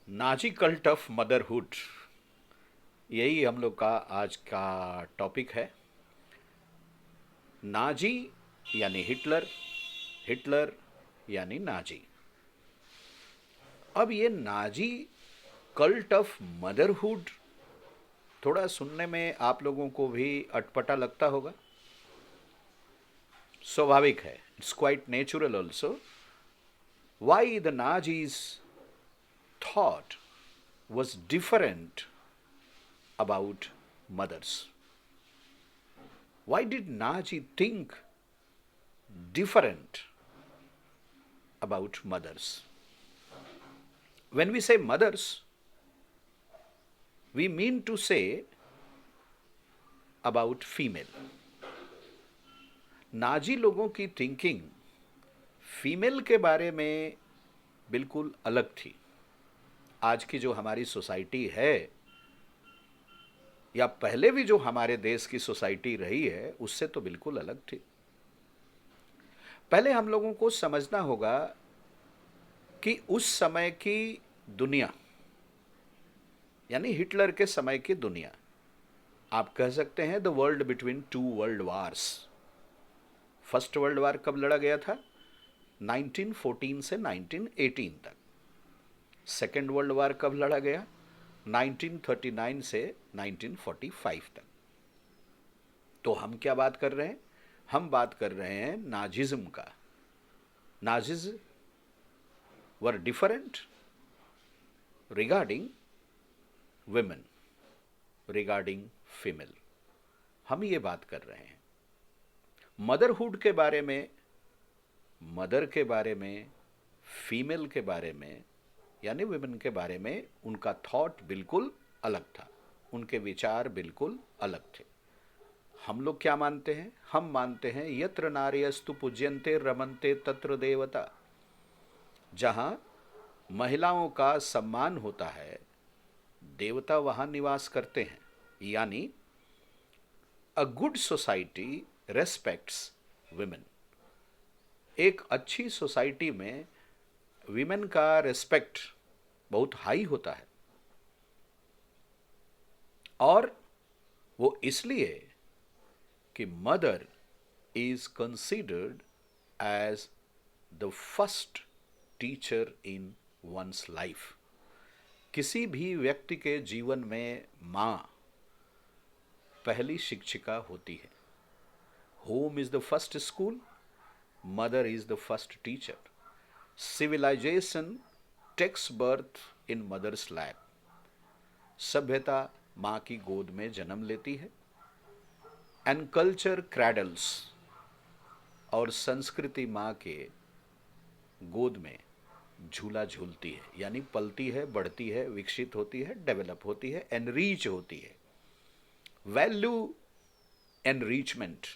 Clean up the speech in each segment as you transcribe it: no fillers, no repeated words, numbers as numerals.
Nazi cult of motherhood, यही हम लोग का आज का टॉपिक है। नाजी यानी हिटलर, हिटलर यानी नाजी। अब ये नाजी कल्ट ऑफ मदरहुड थोड़ा सुनने में आप लोगों को भी अटपटा लगता होगा। स्वाभाविक है, it's quite natural also. Why the Nazis thought was different about mothers. Why did Nazi think different about mothers? When we say mothers, we mean to say about female. Nazi लोगों की थिंकिंग फीमेल के बारे में बिल्कुल अलग थी। आज की जो हमारी सोसाइटी है या पहले भी जो हमारे देश की सोसाइटी रही है उससे तो बिल्कुल अलग थी। पहले हम लोगों को समझना होगा कि उस समय की दुनिया यानी हिटलर के समय की दुनिया, आप कह सकते हैं the world between two world wars. First world war कब लड़ा गया था? 1914 से 1918 तक। सेकेंड वर्ल्ड वार कब लड़ा गया? 1939 से 1945 तक। तो हम क्या बात कर रहे हैं? हम बात कर रहे हैं नाजिज्म का। Nazis were different regarding women, regarding female. हम ये बात कर रहे हैं मदरहुड के बारे में, मदर के बारे में, फीमेल के बारे में यानी विमेन के बारे में। उनका थॉट बिल्कुल अलग था, उनके विचार बिल्कुल अलग थे। हम लोग क्या मानते हैं? हम मानते हैं यत्र नार्यस्तु पूज्यन्ते रमन्ते तत्र देवता। जहां महिलाओं का सम्मान होता है, देवता वहां निवास करते हैं। यानी a good society respects women. एक अच्छी सोसाइटी में विमेन का रेस्पेक्ट बहुत हाई होता है, और वो इसलिए कि mother is considered as the first teacher in one's life. किसी भी व्यक्ति के जीवन में माँ पहली शिक्षिका होती है। Home is the first school, mother is the first teacher. Civilisation takes birth in mother's lap. सभ्यता माँ की गोद में जन्म लेती है। एंड कल्चर क्रैडल्स, और संस्कृति माँ के गोद में झूला झूलती है, यानी पलती है, बढ़ती है, विकसित होती है, डेवलप होती है, एनरीच होती है। वैल्यू एनरीचमेंट,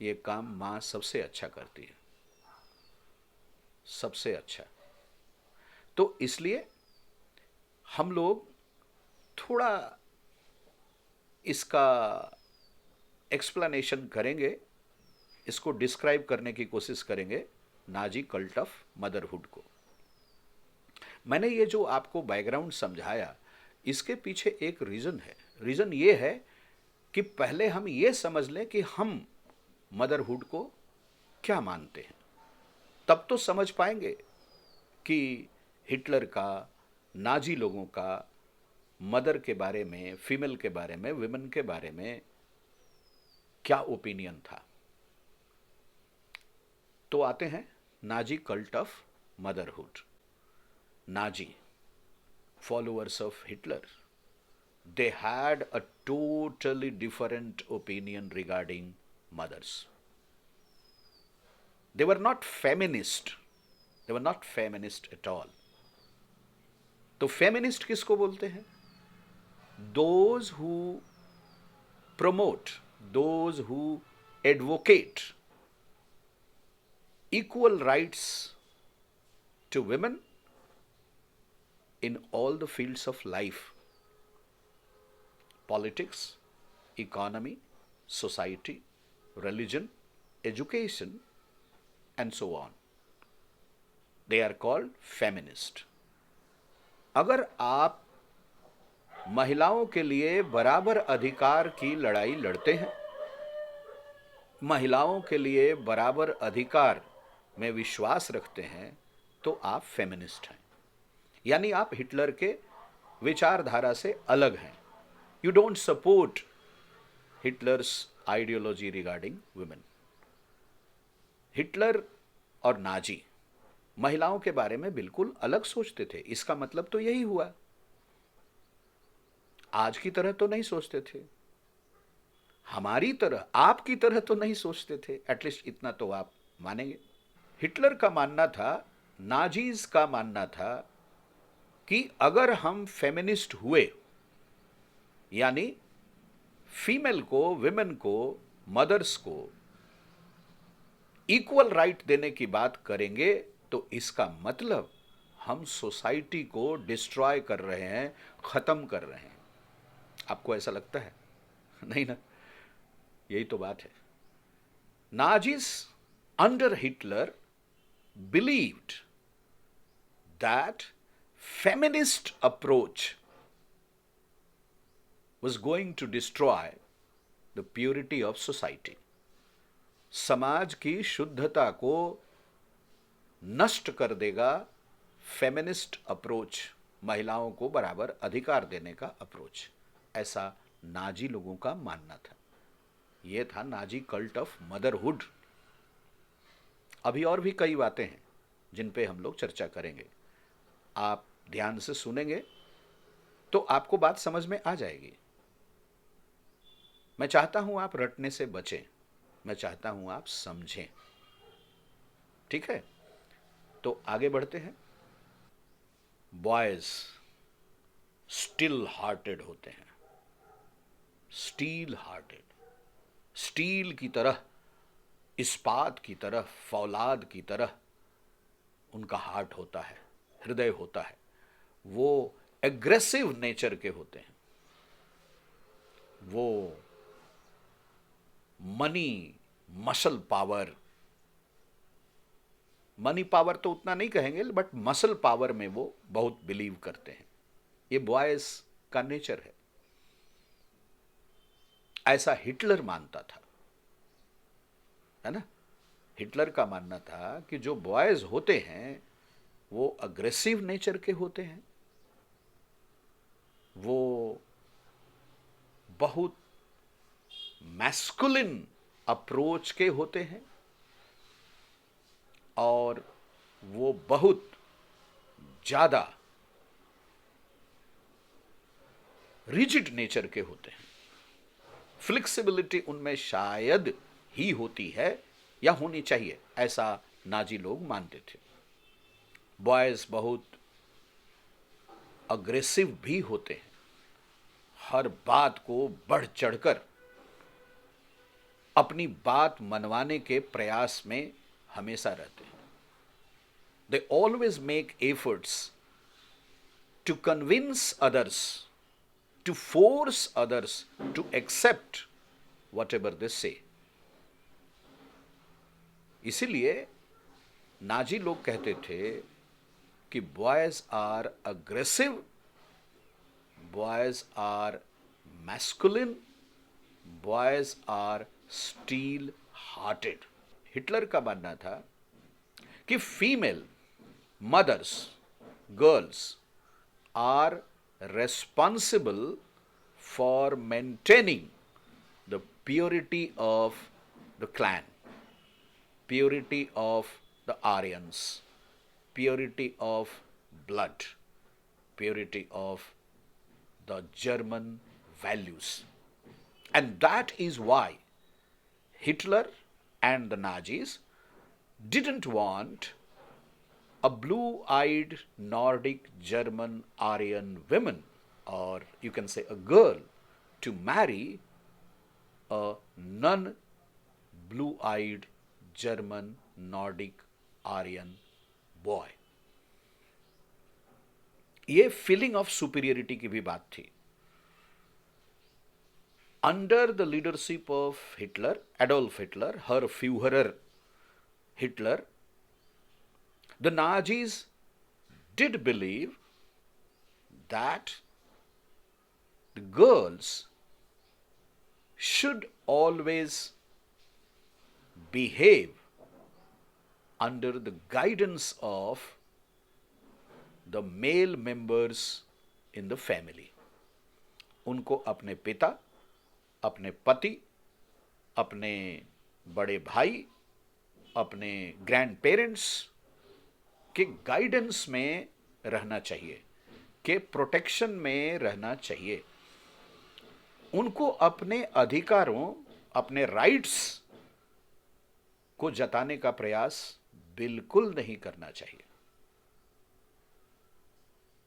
ये काम माँ सबसे अच्छा करती है, सबसे अच्छा। तो इसलिए हम लोग थोड़ा इसका एक्सप्लेनेशन करेंगे, इसको डिस्क्राइब करने की कोशिश करेंगे नाजी कल्ट ऑफ मदरहुड को। मैंने ये जो आपको बैकग्राउंड समझाया, इसके पीछे एक रीज़न है। रीज़न ये है कि पहले हम ये समझ लें कि हम मदरहुड को क्या मानते हैं, तब तो समझ पाएंगे कि हिटलर का, नाजी लोगों का मदर के बारे में, फीमेल के बारे में, विमेन के बारे में क्या ओपिनियन था। तो आते हैं Nazi cult of motherhood. Nazi, followers of Hitler, they had a totally different opinion regarding mothers. They were not feminist. They were not feminist at all. तो फेमिनिस्ट किसको बोलते हैं? Those who promote, those who advocate equal rights to women in all the fields of life: politics, economy, society, religion, education, and so on. They are called feminist. अगर आप महिलाओं के लिए बराबर अधिकार की लड़ाई लड़ते हैं, महिलाओं के लिए बराबर अधिकार में विश्वास रखते हैं, तो आप फेमिनिस्ट हैं। यानी आप हिटलर के विचारधारा से अलग हैं। You don't support Hitler's ideology regarding women. Hitler और नाजी महिलाओं के बारे में बिल्कुल अलग सोचते थे। इसका मतलब तो यही हुआ, आज की तरह तो नहीं सोचते थे, हमारी तरह, आपकी तरह तो नहीं सोचते थे। एटलीस्ट इतना तो आप मानेंगे। हिटलर का मानना था, नाजीज का मानना था कि अगर हम फेमिनिस्ट हुए, यानी फीमेल को, विमेन को, मदर्स को इक्वल राइट देने की बात करेंगे, तो इसका मतलब हम सोसाइटी को डिस्ट्रॉय कर रहे हैं, खत्म कर रहे हैं। आपको ऐसा लगता है? नहीं ना, यही तो बात है। Nazis under Hitler believed that feminist approach was going to destroy the purity of society. समाज की शुद्धता को नष्ट कर देगा फेमिनिस्ट अप्रोच, महिलाओं को बराबर अधिकार देने का अप्रोच। ऐसा नाजी लोगों का मानना था। यह था नाजी कल्ट ऑफ मदरहुड। अभी और भी कई बातें हैं जिन पे हम लोग चर्चा करेंगे। आप ध्यान से सुनेंगे तो आपको बात समझ में आ जाएगी। मैं चाहता हूं आप रटने से बचें, मैं चाहता हूं आप समझें। ठीक है, तो आगे बढ़ते हैं। बॉयज स्टिल हार्टेड होते हैं, स्टील हार्टेड, स्टील की तरह, इस्पात की तरह, फौलाद की तरह उनका हार्ट होता है, हृदय होता है। वो एग्रेसिव नेचर के होते हैं। वो money, muscle power, money power तो उतना नहीं कहेंगे, बट मसल पावर में वो बहुत बिलीव करते हैं। ये बॉयज का नेचर है। ऐसा हिटलर मानता था, है ना। हिटलर का मानना था कि जो बॉयज होते हैं वो अग्रेसिव नेचर के होते हैं, वो बहुत मैस्कुलिन अप्रोच के होते हैं, और वो बहुत ज्यादा रिजिड नेचर के होते हैं। फ्लेक्सिबिलिटी उनमें शायद ही होती है या होनी चाहिए, ऐसा नाजी लोग मानते थे। बॉयज बहुत अग्रेसिव भी होते हैं, हर बात को बढ़ चढ़कर अपनी बात मनवाने के प्रयास में हमेशा रहते हैं। They always make efforts to convince others, to force others to accept whatever they say. इसीलिए नाजी लोग कहते थे कि boys are aggressive, boys are masculine, boys are steel hearted. Hitler का मानना था कि female mothers, girls are responsible for maintaining the purity of the clan, purity of the Aryans, purity of blood, purity of the German values. And that is why Hitler and the Nazis didn't want a blue-eyed Nordic German Aryan woman, or you can say a girl, to marry a non-blue-eyed German Nordic Aryan boy. ये feeling of superiority की भी बात थी। Under the leadership of Hitler, Adolf Hitler, her Führer Hitler, the Nazis did believe that the girls should always behave under the guidance of the male members in the family. उनको अपने पिता, अपने पति, अपने बड़े भाई, अपने ग्रैंड पेरेंट्स के गाइडेंस में रहना चाहिए, के प्रोटेक्शन में रहना चाहिए। उनको अपने अधिकारों, अपने राइट्स को जताने का प्रयास बिल्कुल नहीं करना चाहिए।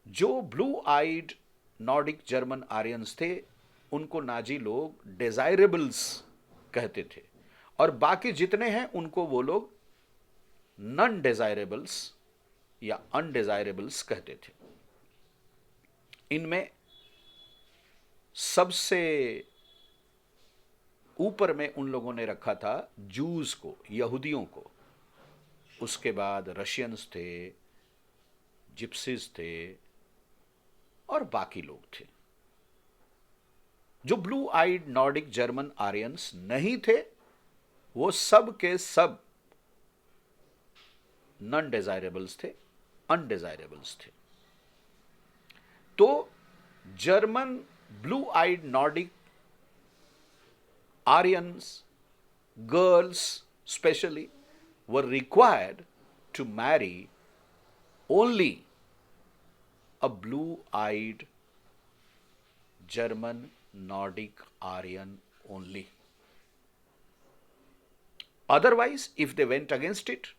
जो blue eyed Nordic German Aryans थे, उनको नाजी लोग डिजायरेबल्स कहते थे, और बाकी जितने हैं उनको वो लोग नॉन डिजायरेबल्स या अनडिजायरेबल्स कहते थे। इनमें सबसे ऊपर में उन लोगों ने रखा था जूस को, यहूदियों को। उसके बाद रशियंस थे, जिप्सीज थे, और बाकी लोग थे। जो blue eyed Nordic German Aryans नहीं थे, वो सब के सब नॉन डिजायरेबल्स थे, अनडिजायरेबल्स थे। तो German blue eyed Nordic Aryans girls especially were required to marry only a blue-eyed German Nordic Aryan only. Otherwise, if they went against it,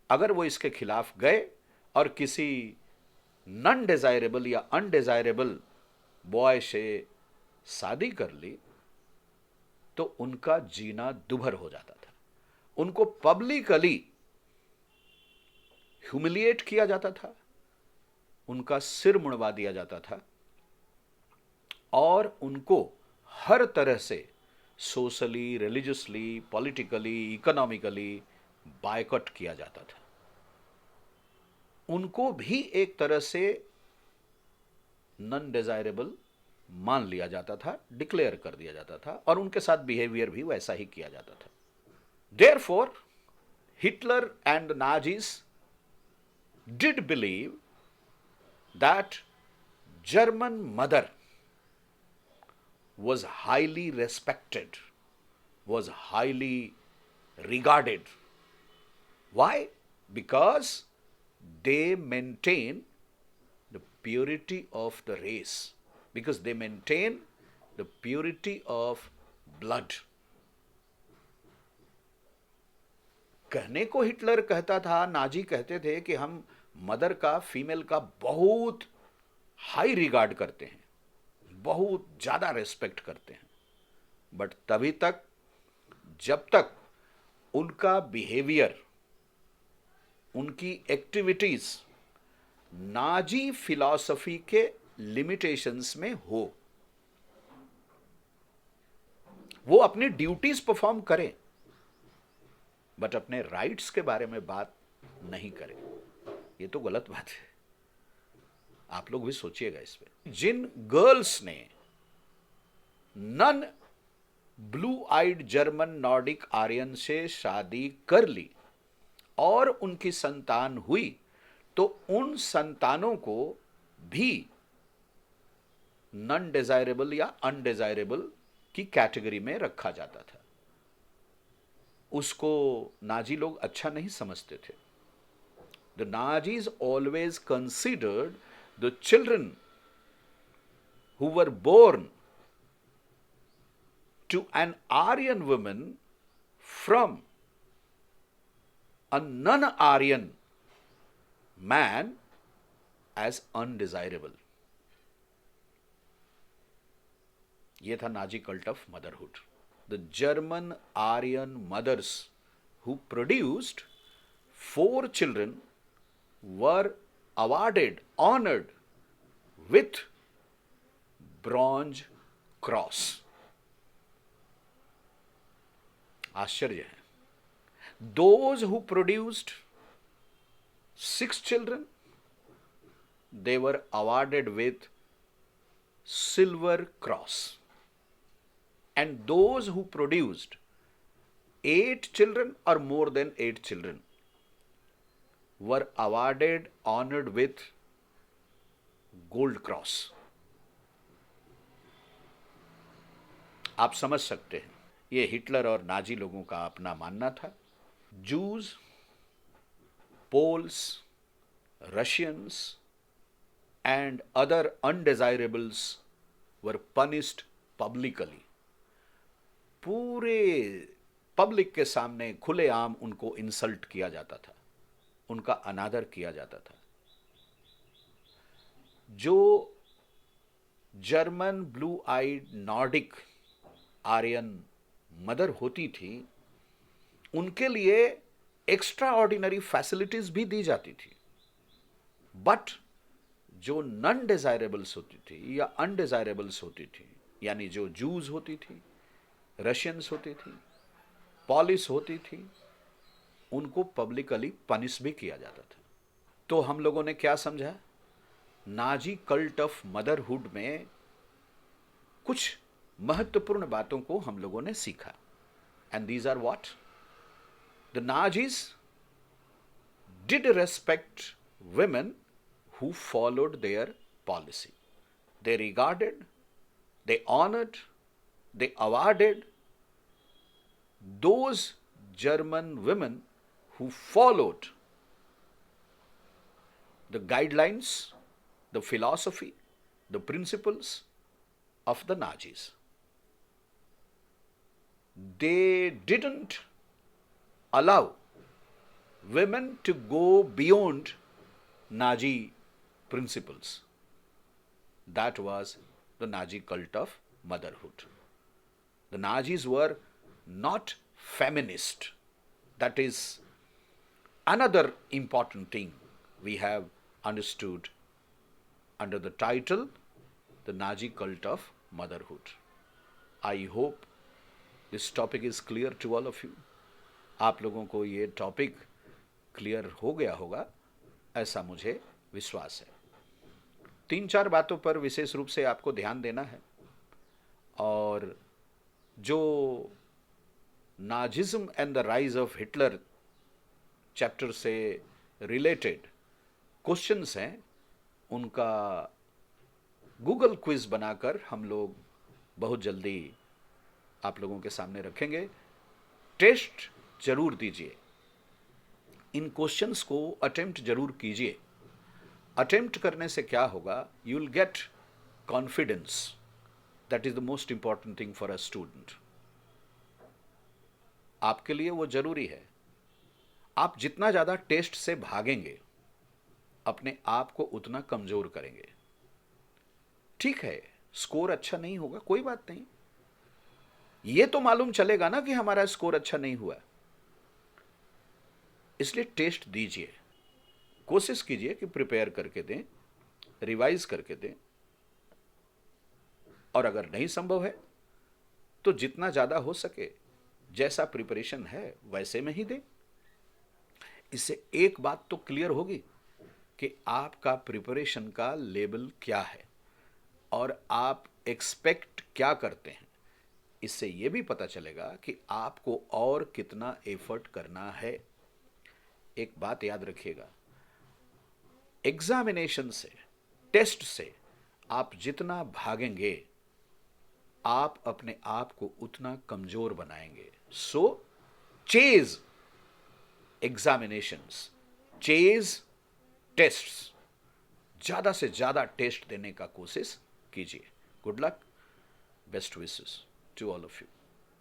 अगर वो इसके खिलाफ गए और किसी नॉन डिजायरेबल या अनडिजायरेबल बॉय से शादी कर ली, तो उनका जीना दुभर हो जाता था। उनको पब्लिकली ह्यूमिलिएट किया जाता था, उनका सिर मुड़वा दिया जाता था, और उनको हर तरह से socially, religiously, politically, economically boycott किया जाता था। उनको भी एक तरह से नॉन डिजायरेबल मान लिया जाता था, डिक्लेयर कर दिया जाता था, और उनके साथ बिहेवियर भी वैसा ही किया जाता था। Therefore Hitler and Nazis did believe that German mother was highly respected, was highly regarded. Why? Because they maintain the purity of the race, because they maintain the purity of blood. कहने को Hitler कहता था, Nazi कहते थे कि हम mother का, female का बहुत हाई रिगार्ड करते हैं, बहुत ज्यादा रेस्पेक्ट करते हैं, बट तभी तक जब तक उनका बिहेवियर, उनकी एक्टिविटीज नाजी फिलॉसफी के लिमिटेशंस में हो। वो अपनी ड्यूटीज परफॉर्म करें, बट अपने राइट्स के बारे में बात नहीं करें। ये तो गलत बात है, आप लोग भी सोचिएगा इस पे। जिन गर्ल्स ने non blue eyed German Nordic Aryan से शादी कर ली और उनकी संतान हुई, तो उन संतानों को भी नॉन डिजायरेबल या अनडिजायरेबल की कैटेगरी में रखा जाता था। उसको नाजी लोग अच्छा नहीं समझते थे। The Nazis always considered the children who were born to an Aryan woman from a non-Aryan man as undesirable. ये था Nazi cult of motherhood. The German Aryan mothers who produced 4 children were awarded, honored with bronze cross. आश्चर्य है। Those who produced 6 children they were awarded with Silver Cross. And those who produced 8 children or more than 8 children were awarded, honored with Gold Cross. आप समझ सकते हैं, ये Hitler और Nazi लोगों का अपना मानना था. Jews, Poles, Russians and other undesirables were punished publicly. पूरे पब्लिक के सामने खुलेआम उनको इंसल्ट किया जाता था, उनका अनादर किया जाता था. जो German blue eyed Nordic Aryan mother होती थी, उनके लिए एक्स्ट्रा ऑर्डिनरी फैसिलिटीज भी दी जाती थी. बट जो नॉन डिजायरेबल्स होती थी या अनडिजायरेबल्स होती थी, यानी जो जूज होती थी, रशियंस होती थी, पॉलिस होती थी, उनको पब्लिकली पनिश भी किया जाता था. तो हम लोगों ने क्या समझा? नाजी कल्ट ऑफ मदरहुड में कुछ महत्वपूर्ण बातों को हम लोगों ने सीखा. And these are what? The Nazis did respect women who followed their policy. They regarded, they honored, they awarded those German women who followed the guidelines, the philosophy, the principles of the Nazis. They didn't allow women to go beyond Nazi principles. That was the Nazi cult of motherhood. The Nazis were not feminist. That is another important thing we have understood under the title The Nazi Cult of Motherhood. I hope this topic is clear to all of you. आप लोगों को ये topic clear हो गया होगा, ऐसा मुझे विश्वास है. 3-4 बातों पर विशेष रूप से आपको ध्यान देना है. और जो Nazism and the rise of Hitler chapter से रिलेटेड क्वेश्चंस हैं, उनका गूगल क्विज बनाकर हम लोग बहुत जल्दी आप लोगों के सामने रखेंगे. टेस्ट जरूर दीजिए, इन क्वेश्चंस को अटेम्प्ट जरूर कीजिए. अटेम्प्ट करने से क्या होगा? You will get confidence. That is the most important thing for a student. आपके लिए वो जरूरी है. आप जितना ज्यादा टेस्ट से भागेंगे, अपने आप को उतना कमजोर करेंगे. ठीक है, स्कोर अच्छा नहीं होगा, कोई बात नहीं. ये तो मालूम चलेगा ना कि हमारा स्कोर अच्छा नहीं हुआ. इसलिए टेस्ट दीजिए, कोशिश कीजिए कि प्रिपेयर करके दें, रिवाइज करके दें. और अगर नहीं संभव है तो जितना ज़्यादा हो सके, जैसा प्रिपरेशन है वैसे में ही दें. इससे एक बात तो क्लियर होगी कि आपका प्रिपरेशन का लेवल क्या है और आप एक्सपेक्ट क्या करते हैं. इससे यह भी पता चलेगा कि आपको और कितना एफर्ट करना है. एक बात याद रखिएगा, एग्जामिनेशन से, टेस्ट से आप जितना भागेंगे, आप अपने आप को उतना कमजोर बनाएंगे. So chase examinations, chase tests. ज्यादा से ज्यादा टेस्ट देने का कोशिश कीजिए. Good luck, best wishes to all of you.